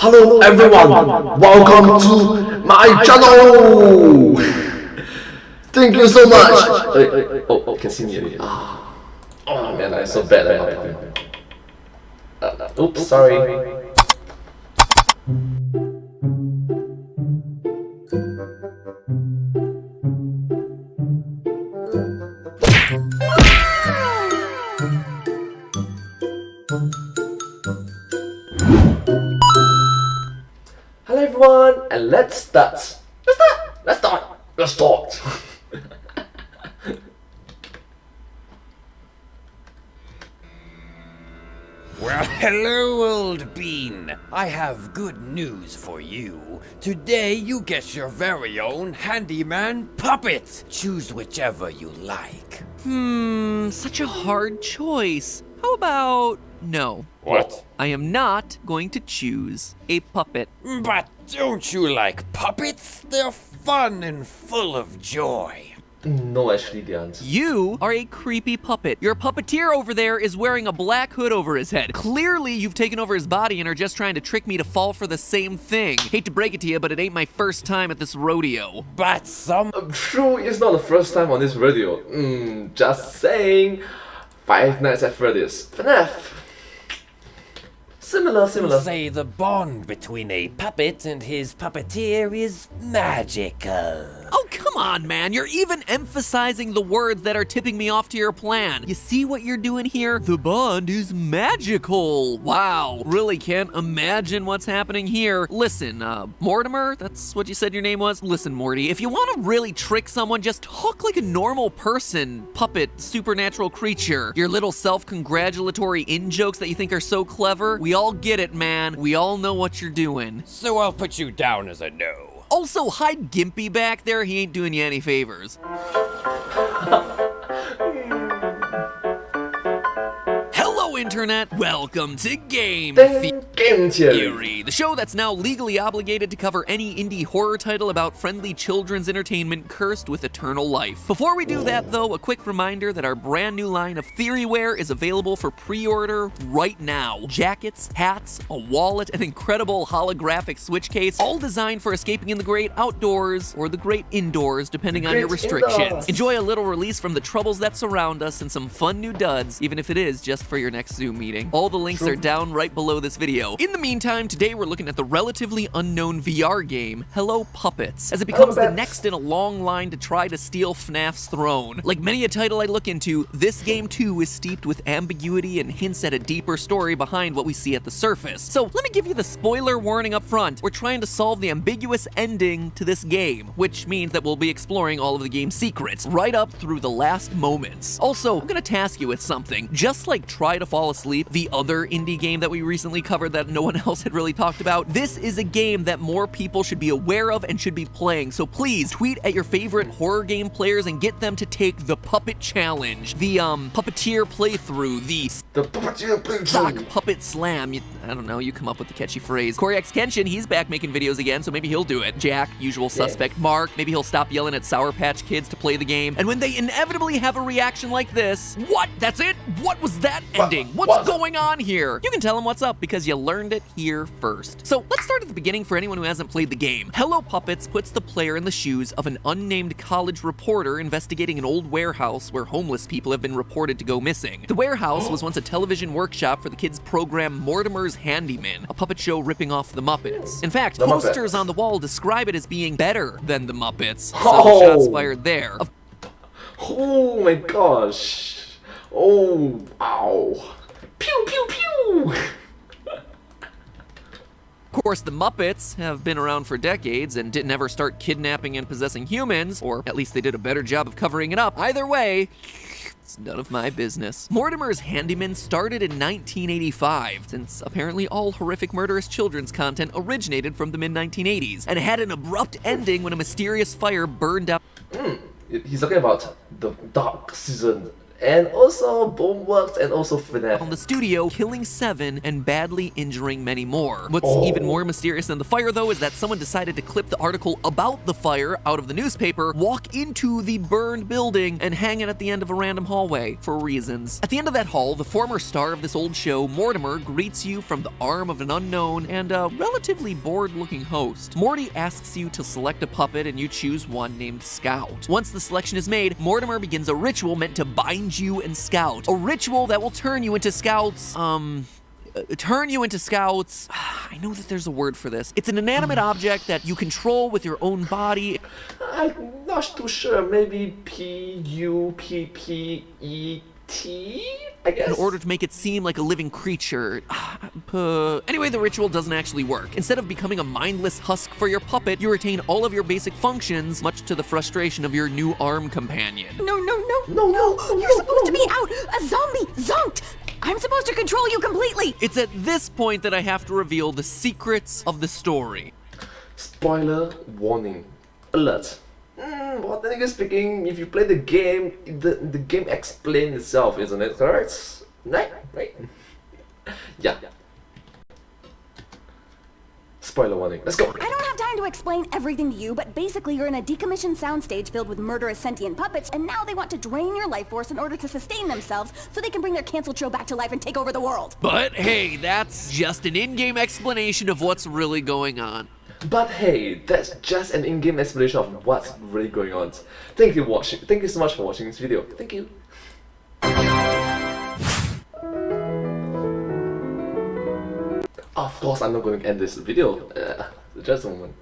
Hello everyone, welcome to my channel. Thank you so much. Oh, can see me already. Oh man, I'm so bad at helping. Oops, sorry. Hello everyone, and let's start. Let's start. Well, hello, old bean. I have good news for you. Today you get your very own handyman puppet. Choose whichever you like. Such a hard choice. How about no? What? I am not going to choose a puppet. But don't you like puppets? They're fun and full of joy. No, actually, they aren't. You are a creepy puppet. Your puppeteer over there is wearing a black hood over his head. Clearly, you've taken over his body and are just trying to trick me to fall for the same thing. Hate to break it to you, but it ain't my first time at this rodeo. But some... True, it's not the first time on this radio. Just saying. Five Nights at Freddy's. FNAF. Similar. say the bond between a puppet and his puppeteer is magical. Oh, come on, man. You're even emphasizing the words that are tipping me off to your plan. You see what you're doing here? The bond is magical. Wow. Really can't imagine what's happening here. Listen, Mortimer, that's what you said your name was? Listen, Morty, if you want to really trick someone, just talk like a normal person, puppet, supernatural creature. Your little self-congratulatory in-jokes that you think are so clever, we all get it, man. We all know what you're doing. So I'll put you down as a no. Also, hide Gimpy back there. He ain't doing you any favors. Hello, Internet. Welcome to Game Theory, the show that's now legally obligated to cover any indie horror title about friendly children's entertainment cursed with eternal life. Before we do that, though, a quick reminder that our brand new line of Theoryware is available for pre-order right now. Jackets, hats, a wallet, an incredible holographic switch case, all designed for escaping in the great outdoors or the great indoors, depending on your restrictions. Enjoy a little release from the troubles that surround us and some fun new duds, even if it is just for your next Zoom meeting. All the links are down right below this video. In the meantime, today we're looking at the relatively unknown VR game, Hello Puppets, as it becomes the next in a long line to try to steal FNAF's throne. Like many a title I look into, this game too is steeped with ambiguity and hints at a deeper story behind what we see at the surface. So let me give you the spoiler warning up front. We're trying to solve the ambiguous ending to this game, which means that we'll be exploring all of the game's secrets, right up through the last moments. Also, I'm gonna task you with something. Just like Try to Fall Asleep, the other indie game that we recently covered that no one else had really talked about, this is a game that more people should be aware of and should be playing. So please tweet at your favorite horror game players and get them to take the Puppet Challenge, the Puppeteer playthrough, the Puppeteer playthrough. Sock Puppet Slam. I don't know, you come up with the catchy phrase. Corey X Kenshin, he's back making videos again, so maybe he'll do it. Jack, usual suspect. Mark, maybe he'll stop yelling at Sour Patch Kids to play the game. And when they inevitably have a reaction like this, what? That's it? What was that ending? What's going on here? You can tell them what's up because you learned it here first. So let's start at the beginning for anyone who hasn't played the game. Hello Puppets puts the player in the shoes of an unnamed college reporter investigating an old warehouse where homeless people have been reported to go missing. The warehouse was once a television workshop for the kids' program Mortimer's Handyman, a puppet show ripping off the Muppets. In fact, posters on the wall describe it as being better than the Muppets. So shots fired there. Oh my gosh. Oh, ow. Pew, pew, pew. Of course, the Muppets have been around for decades and didn't ever start kidnapping and possessing humans, or at least they did a better job of covering it up. Either way, it's none of my business. Mortimer's Handyman started in 1985, since apparently all horrific murderous children's content originated from the mid-1980s, and had an abrupt ending when a mysterious fire burned out. He's talking about the dark season and also Boneworks, and also FNAF. On the studio, killing 7 and badly injuring many more. What's even more mysterious than the fire, though, is that someone decided to clip the article about the fire out of the newspaper, walk into the burned building, and hang it at the end of a random hallway for reasons. At the end of that hall, the former star of this old show, Mortimer, greets you from the arm of an unknown and a relatively bored-looking host. Morty asks you to select a puppet, and you choose one named Scout. Once the selection is made, Mortimer begins a ritual meant to bind you and Scout. A ritual that will turn you into Scout's, I know that there's a word for this. It's an inanimate object that you control with your own body. I'm not too sure, maybe Puppet, I guess? In order to make it seem like a living creature. Anyway, the ritual doesn't actually work. Instead of becoming a mindless husk for your puppet, you retain all of your basic functions, much to the frustration of your new arm companion. No. No, You're supposed to be out! A zombie! Zonked! I'm supposed to control you completely! It's at this point that I have to reveal the secrets of the story. Spoiler warning. Alert. Well, technically speaking, if you play the game, the game explains itself, isn't it? Correct? Right? Yeah. Spoiler warning. Let's go. I don't have time to explain everything to you, but basically you're in a decommissioned soundstage filled with murderous sentient puppets, and now they want to drain your life force in order to sustain themselves so they can bring their canceled show back to life and take over the world. But hey, that's just an in-game explanation of what's really going on. But hey, that's just an in-game explanation of what's really going on. Thank you so much for watching this video. Thank you. Of course, I'm not going to end this video. Just a moment.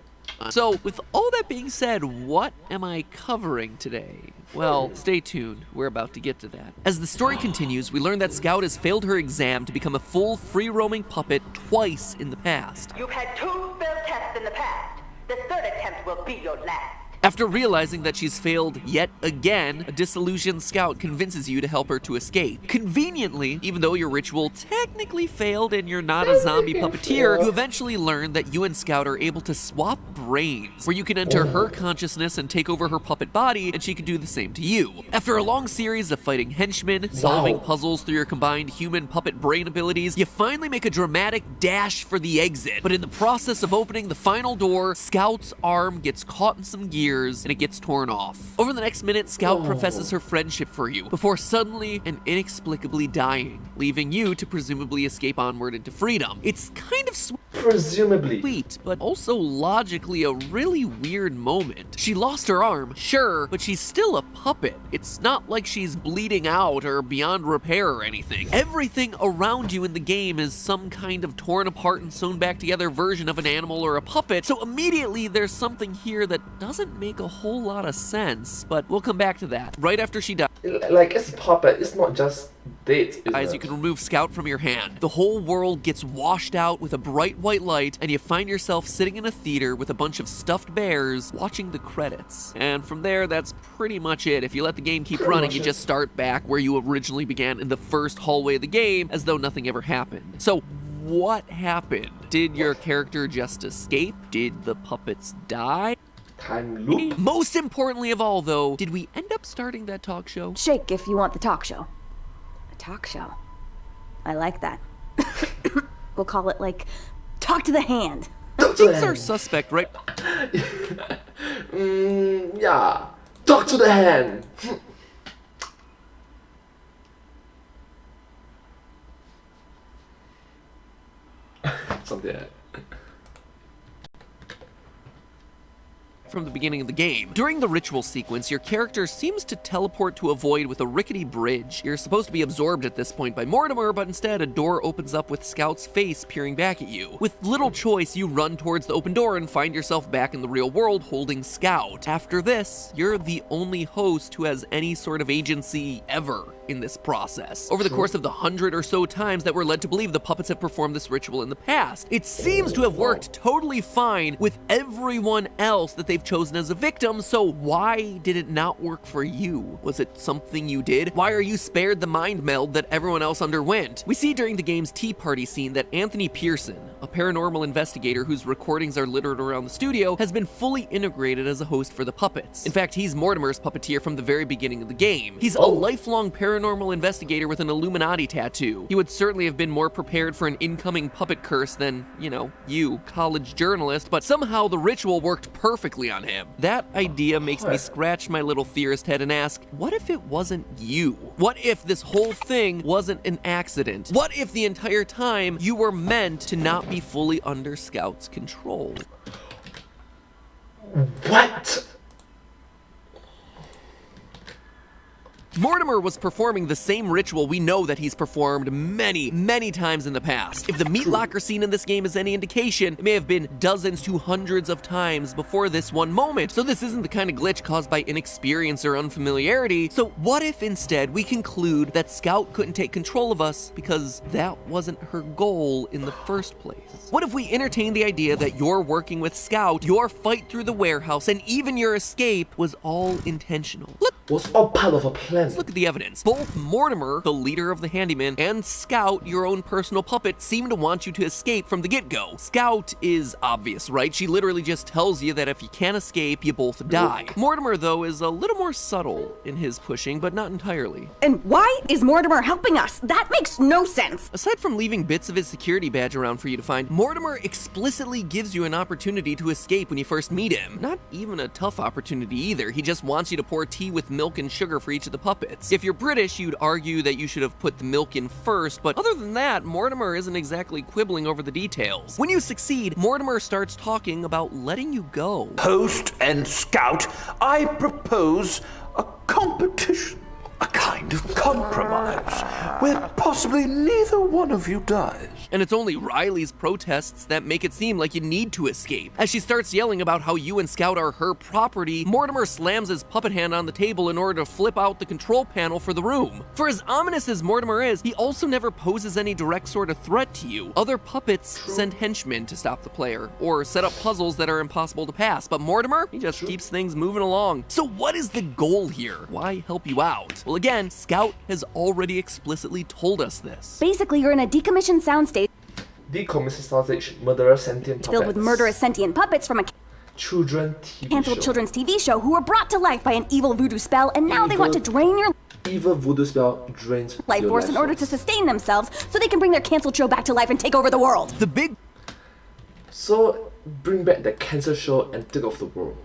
So, with all that being said, what am I covering today? Well, stay tuned. We're about to get to that. As the story continues, we learn that Scout has failed her exam to become a full, free-roaming puppet twice in the past. You've had 2 failed tests in the past. The 3rd attempt will be your last. After realizing that she's failed yet again, a disillusioned Scout convinces you to help her to escape. Conveniently, even though your ritual technically failed and you're not a zombie puppeteer, you eventually learn that you and Scout are able to swap brains, where you can enter her consciousness and take over her puppet body, and she can do the same to you. After a long series of fighting henchmen, solving puzzles through your combined human puppet brain abilities, you finally make a dramatic dash for the exit. But in the process of opening the final door, Scout's arm gets caught in some gears and it gets torn off. Over the next minute, Scout professes her friendship for you, before suddenly and inexplicably dying, leaving you to presumably escape onward into freedom. It's kind of presumably sweet, but also logically a really weird moment. She lost her arm, sure, but she's still a puppet. It's not like she's bleeding out or beyond repair or anything. Everything around you in the game is some kind of torn apart and sewn back together version of an animal or a puppet, so immediately there's something here that doesn't make a whole lot of sense, but we'll come back to that. Right after she dies, like, it's a puppet, it's not just dead, you can remove Scout from your hand. The whole world gets washed out with a bright white light, and you find yourself sitting in a theater with a bunch of stuffed bears watching the credits. And from there, that's pretty much it. If you let the game keep running, you just start back where you originally began in the first hallway of the game, as though nothing ever happened. So, what happened? Did your character just escape? Did the puppets die? Time loop? Most importantly of all, though, did we end up starting that talk show? Shake if you want the talk show. A talk show? I like that. We'll call it, like, Talk to the Hand. Things are suspect, right? Yeah. Talk to the hand. Something like that. From the beginning of the game. During the ritual sequence, your character seems to teleport to a void with a rickety bridge. You're supposed to be absorbed at this point by Mortimer, but instead a door opens up with Scout's face peering back at you. With little choice, you run towards the open door and find yourself back in the real world holding Scout. After this, you're the only host who has any sort of agency ever in this process. Over the course of the 100 or so times that we're led to believe the puppets have performed this ritual in the past, it seems to have worked totally fine with everyone else that they've chosen as a victim, so why did it not work for you? Was it something you did? Why are you spared the mind meld that everyone else underwent? We see during the game's tea party scene that Anthony Pearson, a paranormal investigator whose recordings are littered around the studio, has been fully integrated as a host for the puppets. In fact, he's Mortimer's puppeteer from the very beginning of the game. He's a lifelong paranormal paranormal investigator with an Illuminati tattoo. He would certainly have been more prepared for an incoming puppet curse than, you, college journalist, but somehow the ritual worked perfectly on him. That idea makes me scratch my little theorist head and ask, what if it wasn't you? What if this whole thing wasn't an accident? What if the entire time you were meant to not be fully under Scout's control? What? Mortimer was performing the same ritual we know that he's performed many, many times in the past. If the meat locker scene in this game is any indication, it may have been dozens to hundreds of times before this one moment. So this isn't the kind of glitch caused by inexperience or unfamiliarity. So what if instead we conclude that Scout couldn't take control of us because that wasn't her goal in the first place? What if we entertain the idea that you're working with Scout, your fight through the warehouse, and even your escape was all intentional? Was all part of a plan. Let's look at the evidence. Both Mortimer, the leader of the handyman, and Scout, your own personal puppet, seem to want you to escape from the get-go. Scout is obvious, right? She literally just tells you that if you can't escape, you both die. Mortimer, though, is a little more subtle in his pushing, but not entirely. And why is Mortimer helping us? That makes no sense. Aside from leaving bits of his security badge around for you to find, Mortimer explicitly gives you an opportunity to escape when you first meet him. Not even a tough opportunity either. He just wants you to pour tea with milk and sugar for each of the puppets. If you're British, you'd argue that you should have put the milk in first, but other than that, Mortimer isn't exactly quibbling over the details. When you succeed, Mortimer starts talking about letting you go. Host and Scout, I propose a competition, a kind of compromise, where possibly neither one of you dies. And it's only Riley's protests that make it seem like you need to escape. As she starts yelling about how you and Scout are her property, Mortimer slams his puppet hand on the table in order to flip out the control panel for the room. For as ominous as Mortimer is, he also never poses any direct sort of threat to you. Other puppets send henchmen to stop the player, or set up puzzles that are impossible to pass, but Mortimer, he just keeps things moving along. So what is the goal here? Why help you out? Well, again, Scout has already explicitly told us this. Basically, you're in a decommissioned soundstage Decommissioned sausage, murderous sentient puppets. filled with murderous sentient puppets from a Children TV canceled show. children's TV show who were brought to life by an evil voodoo spell, and now they want to drain your Evil voodoo spell drains life your force in order to sustain themselves so they can bring their canceled show back to life and take over the world. The big So, bring back the cancer show and take off the world.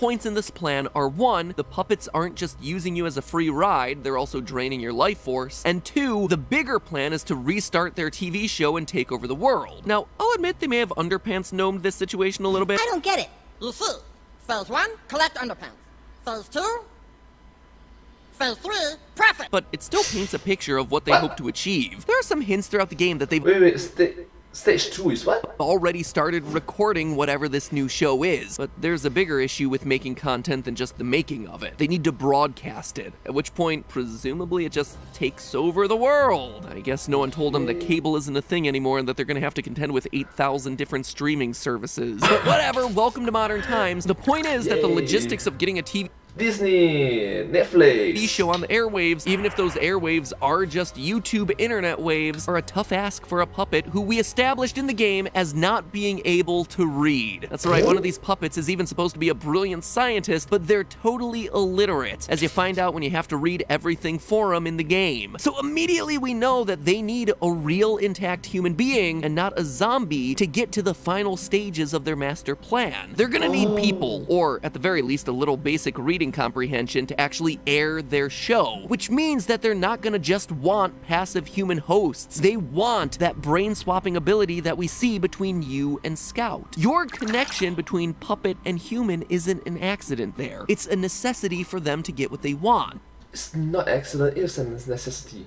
points in this plan are 1, the puppets aren't just using you as a free ride, they're also draining your life force, and 2, the bigger plan is to restart their TV show and take over the world. Now, I'll admit they may have underpants gnomed this situation a little bit. I don't get it. You see, phase 1, collect underpants. Phase 2, phase 3, profit. But it still paints a picture of what they hope to achieve. There are some hints throughout the game that they've Wait, stage 2 is what? already started recording whatever this new show is, but there's a bigger issue with making content than just the making of it. They need to broadcast it, at which point, presumably, it just takes over the world. I guess no one told them that cable isn't a thing anymore and that they're gonna have to contend with 8,000 different streaming services. But whatever, welcome to modern times. The point is that the logistics of getting a TV Disney, Netflix. show on the airwaves, even if those airwaves are just YouTube internet waves, are a tough ask for a puppet who we established in the game as not being able to read. That's right, one of these puppets is even supposed to be a brilliant scientist, but they're totally illiterate, as you find out when you have to read everything for them in the game. So immediately we know that they need a real intact human being and not a zombie to get to the final stages of their master plan. They're gonna need people, or at the very least a little basic reading comprehension to actually air their show, which means that they're not gonna just want passive human hosts. They want that brain swapping ability that we see between you and Scout. Your connection between puppet and human isn't an accident there. It's a necessity for them to get what they want. It's not accident, it's a necessity.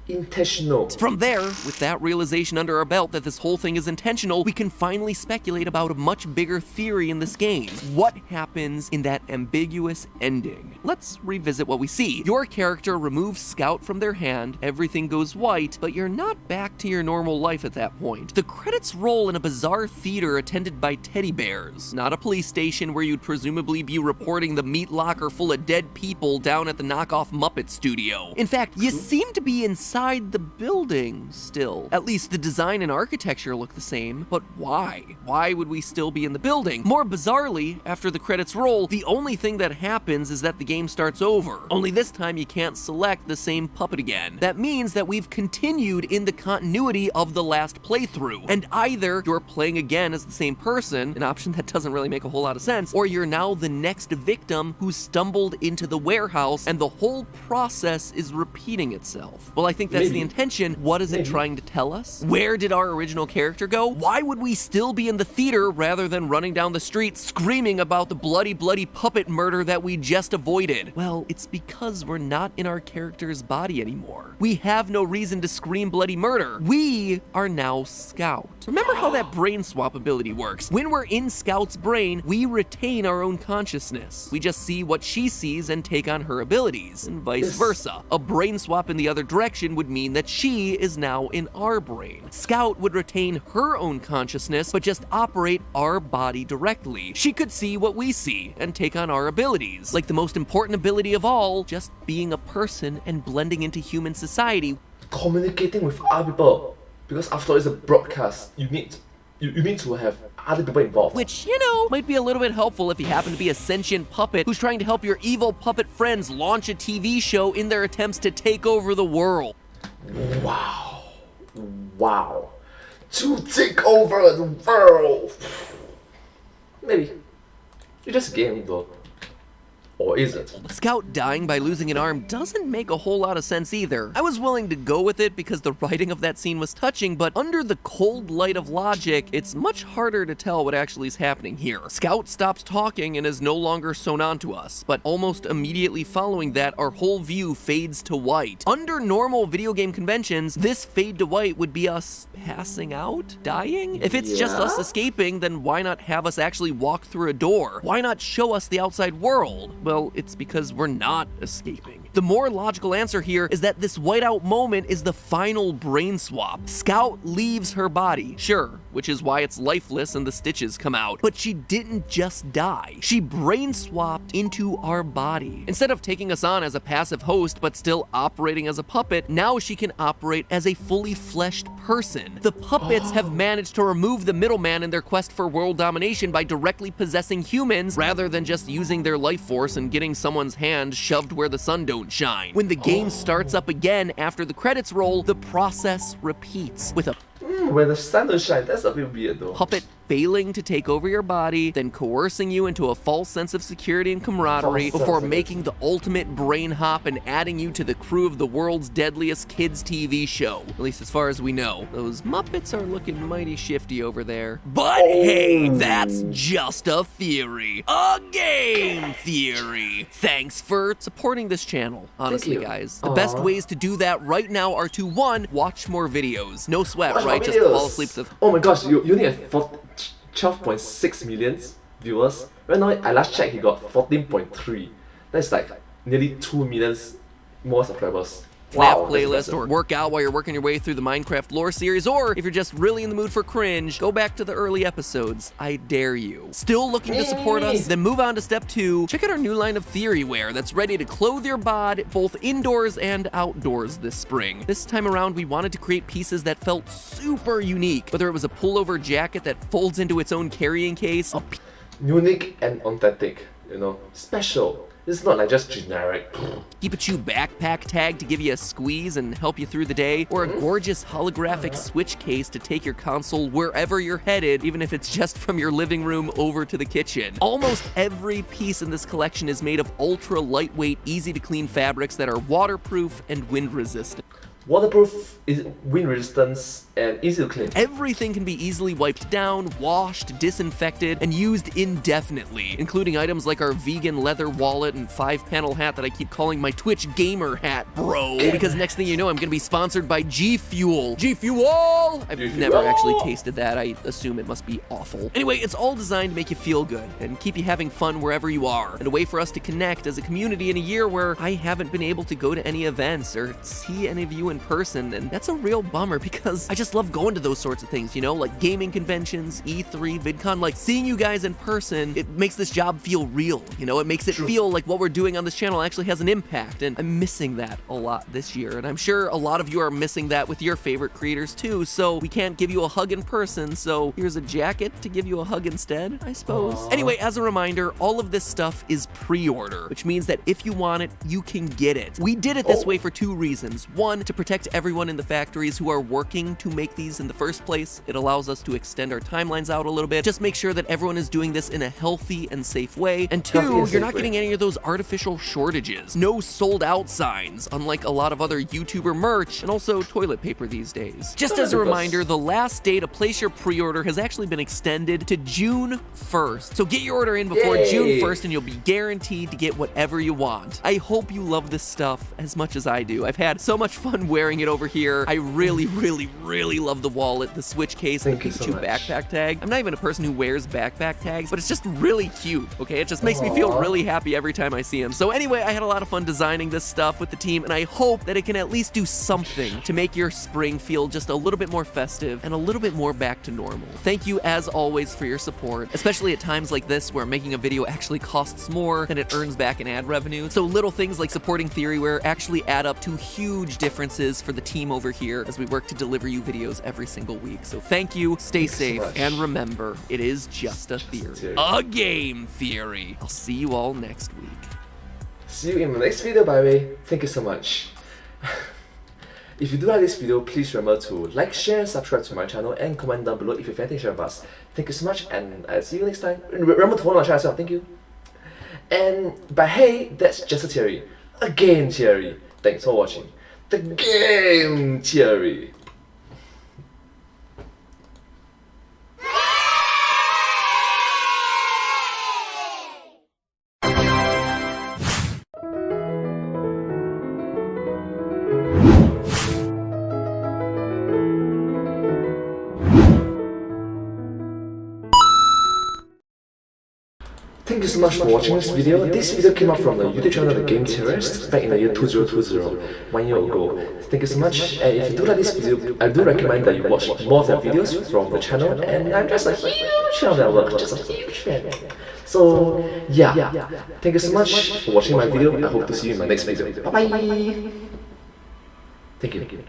Intentional. From there, with that realization under our belt that this whole thing is intentional, we can finally speculate about a much bigger theory in this game. What happens in that ambiguous ending? Let's revisit what we see. Your character removes Scout from their hand, everything goes white, but you're not back to your normal life at that point. The credits roll in a bizarre theater attended by teddy bears, not a police station where you'd presumably be reporting the meat locker full of dead people down at the knockoff Muppet studio. In fact, you seem to be inside inside the building still. At least the design and architecture look the same, but why? Why would we still be in the building? More bizarrely, after the credits roll, the only thing that happens is that the game starts over. Only this time you can't select the same puppet again. That means that we've continued in the continuity of the last playthrough, and either you're playing again as the same person, an option that doesn't really make a whole lot of sense, or you're now the next victim who stumbled into the warehouse and the whole process is repeating itself. Well, I think that's the intention. What is it trying to tell us? Where did our original character go? Why would we still be in the theater rather than running down the street screaming about the bloody puppet murder that we just avoided? Well, it's because we're not in our character's body anymore. We have no reason to scream bloody murder. We are now Scout. Remember how that brain swap ability works? When we're in Scout's brain, we retain our own consciousness. We just see what she sees and take on her abilities, and vice versa. A brain swap in the other direction would mean that she is now in our brain. Scout would retain her own consciousness, but just operate our body directly. She could see what we see and take on our abilities. Like the most important ability of all, just being a person and blending into human society. Communicating with other people, because after all it's a broadcast, you need to have other people involved. Which, you know, might be a little bit helpful if you happen to be a sentient puppet who's trying to help your evil puppet friends launch a TV show in their attempts to take over the world. Wow. To take over the world. Maybe. It's just a game though. Or is it? Scout dying by losing an arm doesn't make a whole lot of sense either. I was willing to go with it because the writing of that scene was touching, but under the cold light of logic, it's much harder to tell what actually is happening here. Scout stops talking and is no longer sewn onto us, but almost immediately following that, our whole view fades to white. Under normal video game conventions, this fade to white would be us passing out? Dying? If it's just us escaping, then why not have us actually walk through a door? Why not show us the outside world? Well, it's because we're not escaping. The more logical answer here is that this whiteout moment is the final brain swap. Scout leaves her body, sure, which is why it's lifeless and the stitches come out. But she didn't just die. She brain swapped into our body. Instead of taking us on as a passive host but still operating as a puppet, now she can operate as a fully fleshed person. The puppets have managed to remove the middleman in their quest for world domination by directly possessing humans rather than just using their life force and getting someone's hand shoved where the sun don't shine. When the game starts up again after the credits roll, the process repeats with a when the sun don't shine, that's a bit weird though. puppet failing to take over your body, then coercing you into a false sense of security and camaraderie before making the ultimate brain hop and adding you to the crew of the world's deadliest kids TV show. At least as far as we know. Those Muppets are looking mighty shifty over there. But hey, that's just a theory. A game theory. Thanks for supporting this channel, honestly, guys. The best ways to do that right now are to 1, watch more videos. No sweat, right? Just fall asleep to... Oh my gosh, you only have 12.6 million viewers. Right now, I last checked, he got 14.3. That's like nearly 2 million more subscribers. FNAF playlist, or work out while you're working your way through the Minecraft lore series, or if you're just really in the mood for cringe, go back to the early episodes. I dare you. Still looking to support us? Then move on to step 2. Check out our new line of theory wear that's ready to clothe your bod both indoors and outdoors this spring. This time around, we wanted to create pieces that felt super unique, whether it was a pullover jacket that folds into its own carrying case, unique and authentic, you know, special. It's not like just generic. Keep a chew backpack tag to give you a squeeze and help you through the day, or a gorgeous holographic switch case to take your console wherever you're headed, even if it's just from your living room over to the kitchen. Almost every piece in this collection is made of ultra lightweight, easy to clean fabrics that are waterproof and wind resistant. Waterproof, wind resistance, and easy to clean. Everything can be easily wiped down, washed, disinfected, and used indefinitely, including items like our vegan leather wallet and 5-panel hat that I keep calling my Twitch gamer hat, bro. Because next thing you know, I'm gonna be sponsored by G Fuel. G Fuel! I've never actually tasted that. I assume it must be awful. Anyway, it's all designed to make you feel good and keep you having fun wherever you are, and a way for us to connect as a community in a year where I haven't been able to go to any events or see any of you in in person, and that's a real bummer because I just love going to those sorts of things, you know, like gaming conventions, E3, VidCon, like seeing you guys in person, it makes this job feel real, you know, it makes it feel like what we're doing on this channel actually has an impact, and I'm missing that a lot this year, and I'm sure a lot of you are missing that with your favorite creators too, so we can't give you a hug in person, so here's a jacket to give you a hug instead, I suppose. Anyway, as a reminder, all of this stuff is pre-order, which means that if you want it, you can get it. We did it this way for two reasons. One, to protect everyone in the factories who are working to make these in the first place. It allows us to extend our timelines out a little bit, just make sure that everyone is doing this in a healthy and safe way. And two, you're not getting any of those artificial shortages. No sold out signs, unlike a lot of other YouTuber merch, and also toilet paper these days. Just as a reminder, the last day to place your pre-order has actually been extended to June 1st. So get your order in before June 1st and you'll be guaranteed to get whatever you want. I hope you love this stuff as much as I do. I've had so much fun wearing it over here. I really, really, really love the wallet, the Switch case, and the Pikachu backpack tag. I'm not even a person who wears backpack tags, but it's just really cute, okay? It just makes me feel really happy every time I see them. So anyway, I had a lot of fun designing this stuff with the team, and I hope that it can at least do something to make your spring feel just a little bit more festive and a little bit more back to normal. Thank you, as always, for your support, especially at times like this where making a video actually costs more than it earns back in ad revenue. So little things like supporting Theoryware actually add up to huge differences for the team over here as we work to deliver you videos every single week. So thank you, stay safe, and remember, it is just a theory. A game theory. I'll see you all next week. See you in the next video, by the way. Thank you so much. If you do like this video, please remember to like, share, subscribe to my channel, and comment down below if you have anything to share with us. Thank you so much, and I'll see you next time. Remember to follow my channel as well. Thank you. But hey, that's just a theory. A game theory. Thanks for watching. The game theory. Thank you so much for watching this video. This video came out from the YouTube channel The Game Theorists back in the year 2020, 1 year ago. Thank you so much, and if you do like this video, I do recommend that you watch more of their videos from the channel, and I'm just a huge fan of their work, just a huge fan. So yeah, thank you so much for watching my video. I hope to see you in my next video. Bye bye! Thank you.